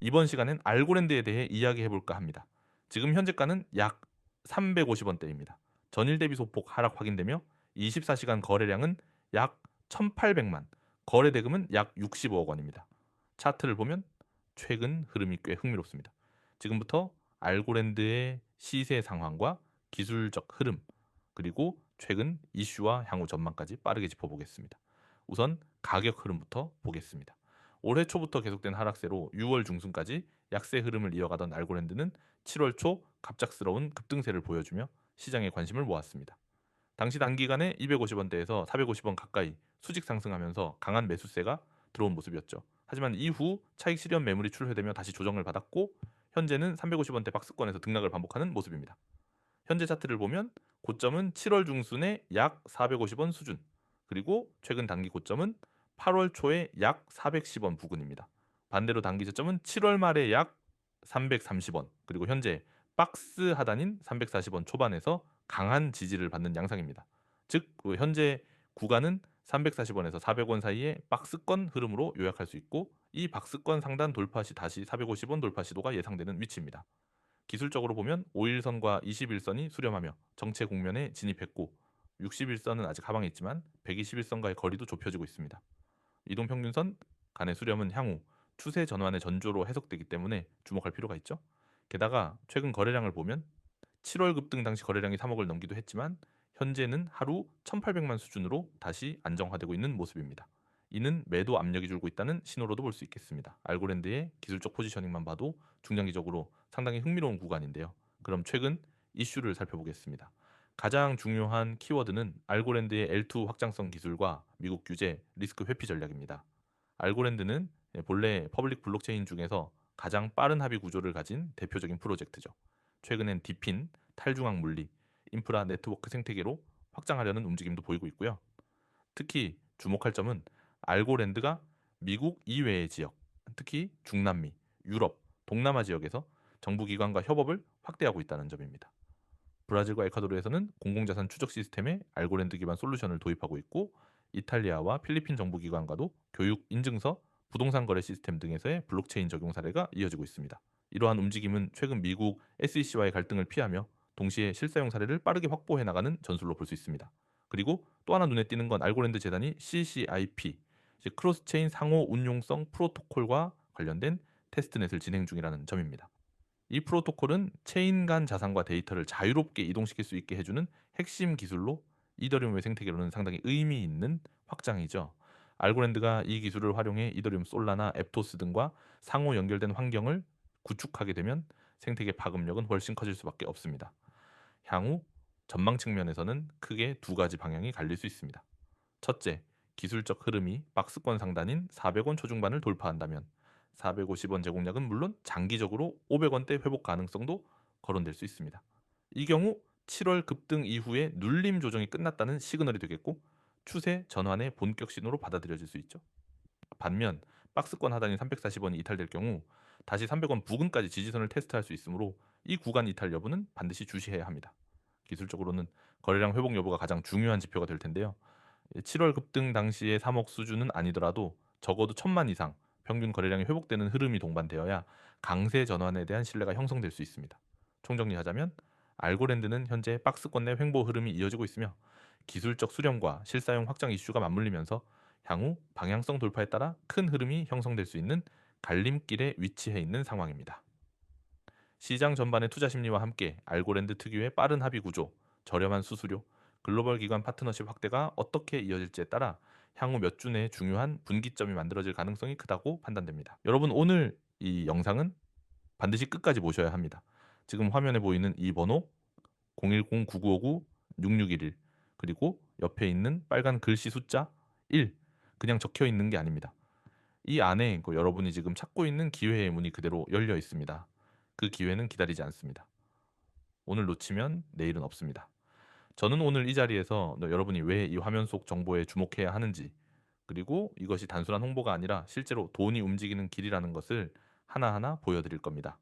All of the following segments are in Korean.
이번 시간엔 알고랜드에 대해 이야기해 볼까 합니다. 지금 현재가는 약 350원대입니다. 전일 대비 소폭 하락 확인되며 24시간 거래량은 약 1,800만, 거래 대금은 약 65억 원입니다. 차트를 보면 최근 흐름이 꽤 흥미롭습니다. 지금부터 알고랜드의 시세 상황과 기술적 흐름, 그리고 최근 이슈와 향후 전망까지 빠르게 짚어보겠습니다. 우선 가격 흐름부터 보겠습니다. 올해 초부터 계속된 하락세로 6월 중순까지 약세 흐름을 이어가던 알고랜드는 7월 초 갑작스러운 급등세를 보여주며 시장의 관심을 모았습니다. 당시 단기간에 250원대에서 450원 가까이 수직 상승하면서 강한 매수세가 들어온 모습이었죠. 하지만 이후 차익 실현 매물이 출회되며 다시 조정을 받았고 현재는 350원대 박스권에서 등락을 반복하는 모습입니다. 현재 차트를 보면 고점은 7월 중순에 약 450원 수준, 그리고 최근 단기 고점은 8월 초에 약 410원 부근입니다. 반대로 단기 저점은 7월 말에 약 330원, 그리고 현재 박스 하단인 340원 초반에서 강한 지지를 받는 양상입니다. 즉, 현재 구간은 340원에서 400원 사이의 박스권 흐름으로 요약할 수 있고, 이 박스권 상단 돌파 시 다시 450원 돌파 시도가 예상되는 위치입니다. 기술적으로 보면 5일선과 21선이 수렴하며 정체 국면에 진입했고, 61선은 아직 하방에 있지만 121선과의 거리도 좁혀지고 있습니다. 이동평균선 간의 수렴은 향후 추세 전환의 전조로 해석되기 때문에 주목할 필요가 있죠. 게다가 최근 거래량을 보면 7월 급등 당시 거래량이 3억을 넘기도 했지만 현재는 하루 1,800만 수준으로 다시 안정화되고 있는 모습입니다. 이는 매도 압력이 줄고 있다는 신호로도 볼 수 있겠습니다. 알고랜드의 기술적 포지셔닝만 봐도 중장기적으로 상당히 흥미로운 구간인데요. 그럼 최근 이슈를 살펴보겠습니다. 가장 중요한 키워드는 알고랜드의 L2 확장성 기술과 미국 규제, 리스크 회피 전략입니다. 알고랜드는 본래 퍼블릭 블록체인 중에서 가장 빠른 합의 구조를 가진 대표적인 프로젝트죠. 최근엔 디핀, 탈중앙 물리, 인프라 네트워크 생태계로 확장하려는 움직임도 보이고 있고요. 특히 주목할 점은 알고랜드가 미국 이외의 지역, 특히 중남미, 유럽, 동남아 지역에서 정부 기관과 협업을 확대하고 있다는 점입니다. 브라질과 에콰도르에서는 공공자산 추적 시스템에 알고랜드 기반 솔루션을 도입하고 있고, 이탈리아와 필리핀 정부 기관과도 교육 인증서, 부동산 거래 시스템 등에서의 블록체인 적용 사례가 이어지고 있습니다. 이러한 움직임은 최근 미국 SEC와의 갈등을 피하며 동시에 실사용 사례를 빠르게 확보해 나가는 전술로 볼 수 있습니다. 그리고 또 하나 눈에 띄는 건 알고랜드 재단이 CCIP, 즉 크로스체인 상호 운용성 프로토콜과 관련된 테스트넷을 진행 중이라는 점입니다. 이 프로토콜은 체인 간 자산과 데이터를 자유롭게 이동시킬 수 있게 해주는 핵심 기술로 이더리움의 생태계로는 상당히 의미 있는 확장이죠. 알고랜드가 이 기술을 활용해 이더리움 솔라나 앱토스 등과 상호 연결된 환경을 구축하게 되면 생태계 파급력은 훨씬 커질 수밖에 없습니다. 향후 전망 측면에서는 크게 두 가지 방향이 갈릴 수 있습니다. 첫째, 기술적 흐름이 박스권 상단인 400원 초중반을 돌파한다면 450원 제공량은 물론 장기적으로 500원대 회복 가능성도 거론될 수 있습니다. 이 경우 7월 급등 이후에 눌림 조정이 끝났다는 시그널이 되겠고, 추세 전환의 본격 신호로 받아들여질 수 있죠. 반면 박스권 하단인 340원이 이탈될 경우 다시 300원 부근까지 지지선을 테스트할 수 있으므로 이 구간 이탈 여부는 반드시 주시해야 합니다. 기술적으로는 거래량 회복 여부가 가장 중요한 지표가 될 텐데요. 7월 급등 당시의 3억 수준은 아니더라도 적어도 1,000만 이상 평균 거래량이 회복되는 흐름이 동반되어야 강세 전환에 대한 신뢰가 형성될 수 있습니다. 총정리하자면 알고랜드는 현재 박스권 내 횡보 흐름이 이어지고 있으며 기술적 수렴과 실사용 확장 이슈가 맞물리면서 향후 방향성 돌파에 따라 큰 흐름이 형성될 수 있는 갈림길에 위치해 있는 상황입니다. 시장 전반의 투자 심리와 함께 알고랜드 특유의 빠른 합의 구조, 저렴한 수수료, 글로벌 기관 파트너십 확대가 어떻게 이어질지에 따라 향후 몇 주 내에 중요한 분기점이 만들어질 가능성이 크다고 판단됩니다. 여러분, 오늘 이 영상은 반드시 끝까지 보셔야 합니다. 지금 화면에 보이는 이 번호 010-9959-6611, 그리고 옆에 있는 빨간 글씨 숫자 1, 그냥 적혀 있는 게 아닙니다. 이 안에 여러분이 지금 찾고 있는 기회의 문이 그대로 열려 있습니다. 그 기회는 기다리지 않습니다. 오늘 놓치면 내일은 없습니다. 저는 오늘 이 자리에서 여러분이 왜 이 화면 속 정보에 주목해야 하는지, 그리고 이것이 단순한 홍보가 아니라 실제로 돈이 움직이는 길이라는 것을 하나하나 보여드릴 겁니다.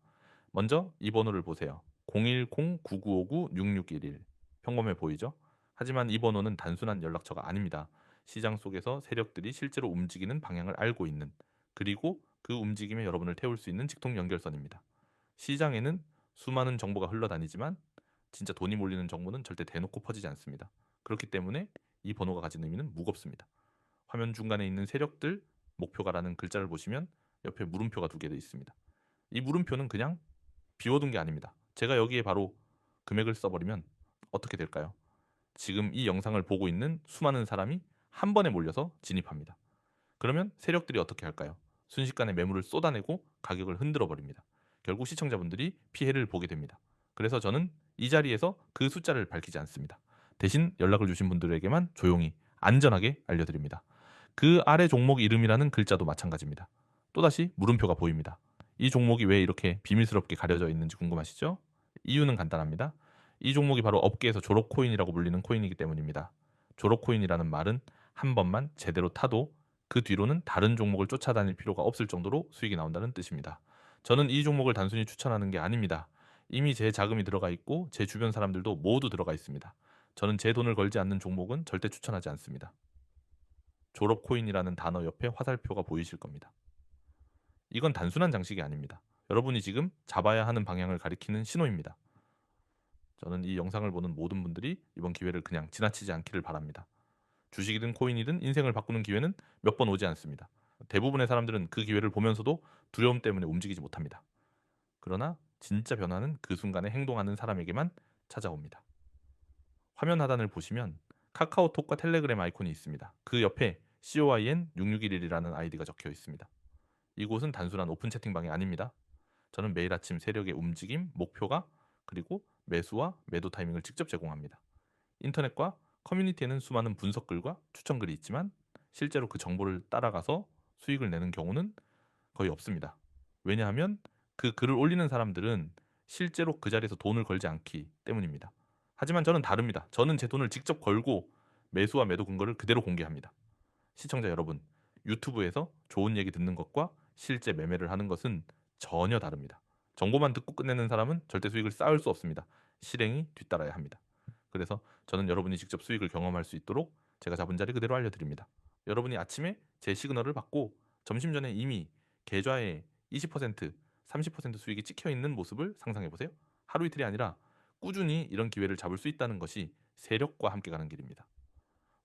먼저 이 번호를 보세요. 010-9959-6611. 평범해 보이죠? 하지만 이 번호는 단순한 연락처가 아닙니다. 시장 속에서 세력들이 실제로 움직이는 방향을 알고 있는, 그리고 그 움직임에 여러분을 태울 수 있는 직통 연결선입니다. 시장에는 수많은 정보가 흘러다니지만 진짜 돈이 몰리는 정보는 절대 대놓고 퍼지지 않습니다. 그렇기 때문에 이 번호가 가진 의미는 무겁습니다. 화면 중간에 있는 세력들 목표가라는 글자를 보시면 옆에 물음표가 두 개 돼 있습니다. 이 물음표는 그냥 비워둔 게 아닙니다. 제가 여기에 바로 금액을 써버리면 어떻게 될까요? 지금 이 영상을 보고 있는 수많은 사람이 한 번에 몰려서 진입합니다. 그러면 세력들이 어떻게 할까요? 순식간에 매물을 쏟아내고 가격을 흔들어 버립니다. 결국 시청자분들이 피해를 보게 됩니다. 그래서 저는 이 자리에서 그 숫자를 밝히지 않습니다. 대신 연락을 주신 분들에게만 조용히 안전하게 알려드립니다. 그 아래 종목 이름이라는 글자도 마찬가지입니다. 또다시 물음표가 보입니다. 이 종목이 왜 이렇게 비밀스럽게 가려져 있는지 궁금하시죠? 이유는 간단합니다. 이 종목이 바로 업계에서 졸업코인이라고 불리는 코인이기 때문입니다. 졸업코인이라는 말은 한 번만 제대로 타도 그 뒤로는 다른 종목을 쫓아다닐 필요가 없을 정도로 수익이 나온다는 뜻입니다. 저는 이 종목을 단순히 추천하는 게 아닙니다. 이미 제 자금이 들어가 있고 제 주변 사람들도 모두 들어가 있습니다. 저는 제 돈을 걸지 않는 종목은 절대 추천하지 않습니다. 졸업코인이라는 단어 옆에 화살표가 보이실 겁니다. 이건 단순한 장식이 아닙니다. 여러분이 지금 잡아야 하는 방향을 가리키는 신호입니다. 저는 이 영상을 보는 모든 분들이 이번 기회를 그냥 지나치지 않기를 바랍니다. 주식이든 코인이든 인생을 바꾸는 기회는 몇 번 오지 않습니다. 대부분의 사람들은 그 기회를 보면서도 두려움 때문에 움직이지 못합니다. 그러나 진짜 변화는 그 순간에 행동하는 사람에게만 찾아옵니다. 화면 하단을 보시면 카카오톡과 텔레그램 아이콘이 있습니다. 그 옆에 COIN6611이라는 아이디가 적혀 있습니다. 이곳은 단순한 오픈 채팅방이 아닙니다. 저는 매일 아침 세력의 움직임, 목표가 그리고 매수와 매도 타이밍을 직접 제공합니다. 인터넷과 커뮤니티에는 수많은 분석글과 추천글이 있지만 실제로 그 정보를 따라가서 수익을 내는 경우는 거의 없습니다. 왜냐하면 그 글을 올리는 사람들은 실제로 그 자리에서 돈을 걸지 않기 때문입니다. 하지만 저는 다릅니다. 저는 제 돈을 직접 걸고 매수와 매도 근거를 그대로 공개합니다. 시청자 여러분, 유튜브에서 좋은 얘기 듣는 것과 실제 매매를 하는 것은 전혀 다릅니다. 정보만 듣고 끝내는 사람은 절대 수익을 쌓을 수 없습니다. 실행이 뒤따라야 합니다. 그래서 저는 여러분이 직접 수익을 경험할 수 있도록 제가 잡은 자리 그대로 알려드립니다. 여러분이 아침에 제 시그널을 받고 점심 전에 이미 계좌에 20%, 30% 수익이 찍혀 있는 모습을 상상해 보세요. 하루 이틀이 아니라 꾸준히 이런 기회를 잡을 수 있다는 것이 세력과 함께 가는 길입니다.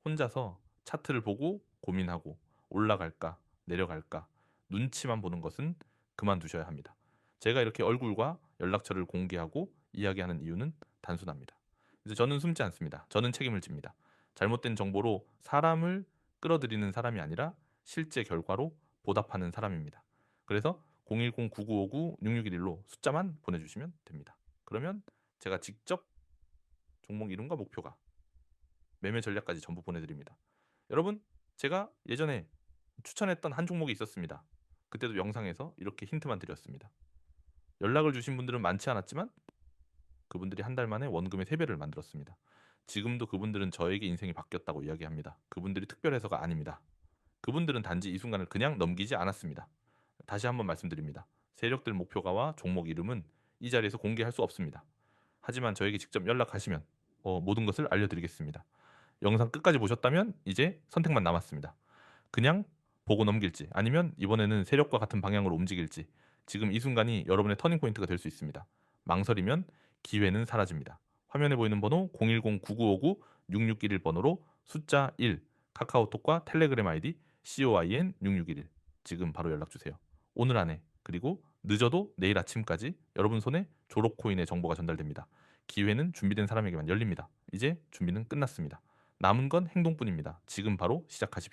혼자서 차트를 보고 고민하고 올라갈까 내려갈까 눈치만 보는 것은 그만두셔야 합니다. 제가 이렇게 얼굴과 연락처를 공개하고 이야기하는 이유는 단순합니다. 이제 저는 숨지 않습니다. 저는 책임을 집니다. 잘못된 정보로 사람을 끌어들이는 사람이 아니라 실제 결과로 보답하는 사람입니다. 그래서 010-9959-6611로 숫자만 보내주시면 됩니다. 그러면 제가 직접 종목 이름과 목표가 매매 전략까지 전부 보내드립니다. 여러분, 제가 예전에 추천했던 한 종목이 있었습니다. 그때도 영상에서 이렇게 힌트만 드렸습니다. 연락을 주신 분들은 많지 않았지만 그분들이 한 달 만에 원금의 3배를 만들었습니다. 지금도 그분들은 저에게 인생이 바뀌었다고 이야기합니다. 그분들이 특별해서가 아닙니다. 그분들은 단지 이 순간을 그냥 넘기지 않았습니다. 다시 한번 말씀드립니다. 세력들 목표가와 종목 이름은 이 자리에서 공개할 수 없습니다. 하지만 저에게 직접 연락하시면 모든 것을 알려드리겠습니다. 영상 끝까지 보셨다면 이제 선택만 남았습니다. 그냥 보고 넘길지 아니면 이번에는 세력과 같은 방향으로 움직일지 지금 이 순간이 여러분의 터닝포인트가 될 수 있습니다. 망설이면 기회는 사라집니다. 화면에 보이는 번호 010-9959-6611번호로 숫자 1 카카오톡과 텔레그램 아이디 COIN6611 지금 바로 연락주세요. 오늘 안에 그리고 늦어도 내일 아침까지 여러분 손에 졸업코인의 정보가 전달됩니다. 기회는 준비된 사람에게만 열립니다. 이제 준비는 끝났습니다. 남은 건 행동뿐입니다. 지금 바로 시작하십시오.